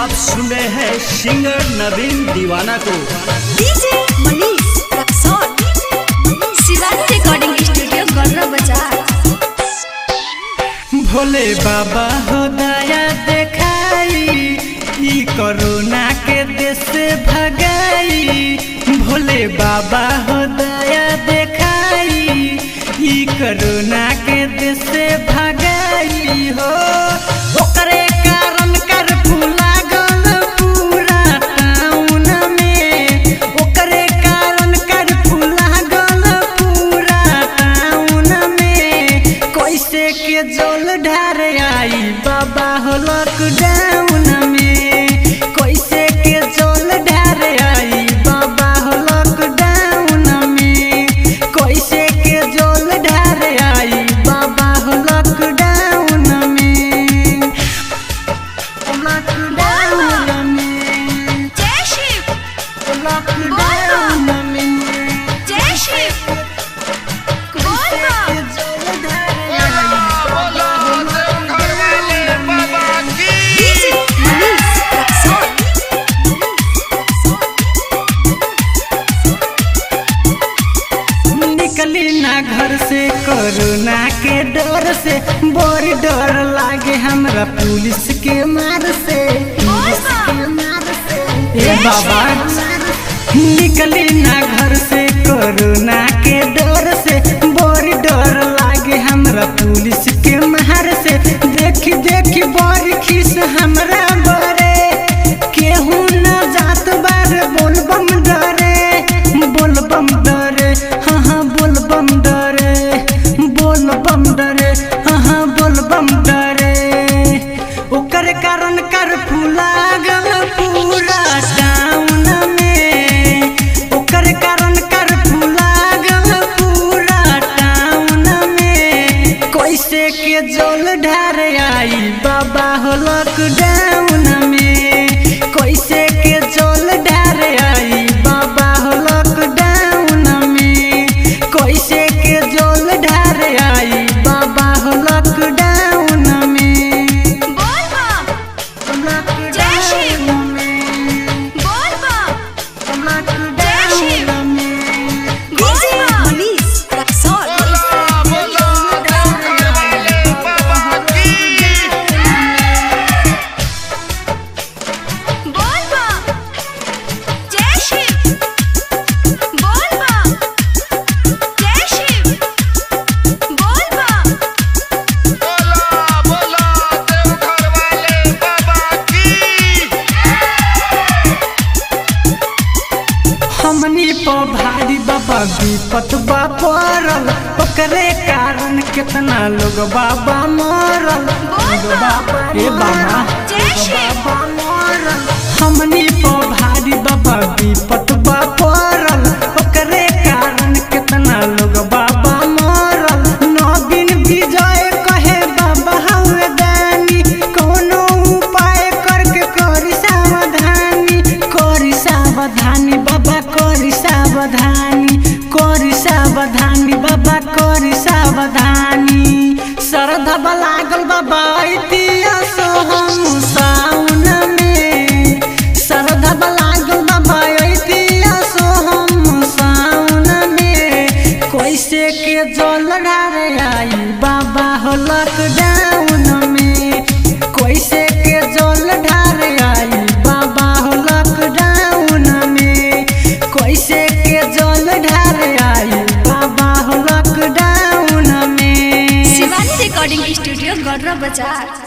आप सुन रहे हैं सिंगर नवीन दीवाना को। DJ Manish Raxaul, Shivani recording studio Gaurav Bazar. Bhole बाबा हो दया देखाई, ई कोरोना के देश से भगाई। भोले बाबा हो दया देखाई, ई कोरोना के देश से भगाई हो। ओकरे कारण कर्फ्यू लागल पूरा टाउन में, ओकरे कारण कर्फ्यू लागल पूरा टाउन में। कैसे के जल ढार आई बाबा हो लॉकडाउन में, कैसे के जल ढार आई बाबा हो लॉकडाउन में, कैसे के जल ढार आई बाबा हो लॉकडाउन में, लॉकडाउन में। जय शिव, लॉकडाउन में जय शिव, बोल के जल ढार आई डीजे मनीष रक्सौल। निकली ना घर से कोरोना के डर से, बड़ी डर लागे हमरा पुलिस के मार से, पुलिस के मार से। ए बाबा निकली ना घर से कोरोना के डर से, बड़ी डर लागे हमरा पुलिस के मार से। देखी देखी बड़ी खीस हमरा बरे, केहू न जात बार बोलबम डरे, बोलबम डरे, हाँ बोलबम डरे, बोलबम डरे, हाँ बोलबम डरे। ओकर कारण कर्फ्यू लागल पूरा टाउन में, ओकर कारण कर्फ्यू लागल पूरा टाउन में। कैसे के जल ढार आई बाबा हो लॉकडाउन में, कैसे के जल ढार आई बाबा हो लॉकडाउन में, कैसे के जल ढार आई बाबा हो लॉकडाउन में, बोल बम, जय शिव, लॉकडाउन में, बोल बम, लॉकडाउन में। डीजे मनीष रक्सौल। बोल बम, जय शिव, बोल बम, जय शिव, बोल बम। हमनी पर भारी बाबा विपत बा पड़ल, ओकरे कारण कितना लोग बाबा मरल। बोल बाबा बम, ए बाबा जय शिव, बाबा मरल। हमनी पर भारी बाबा विपत बा पड़ल, ओकरे कारण कितना लोग बाबा मरल। नवीन विजय कहे बाबा हवे दानी, कोनो उपाय करके करी सावधानी, करी सावधानी बाबा करी सावधानी, करी सावधानी बाबा करी सावधानी। श्रद्धा लागल बाबा इतिहास हम साउन में, श्रद्धा लागल बाबा इतिहास हम साउन में। कैसे के जल ढार आई बाबा हो लॉकडाउन में, कैसे के जल ढार आई बाबा हो लॉकडाउन में, कैसे के जल ढार आई बाबा हो लॉकडाउन में। शिवानी रिकॉर्डिंग स्टूडियो गौरव बाजार।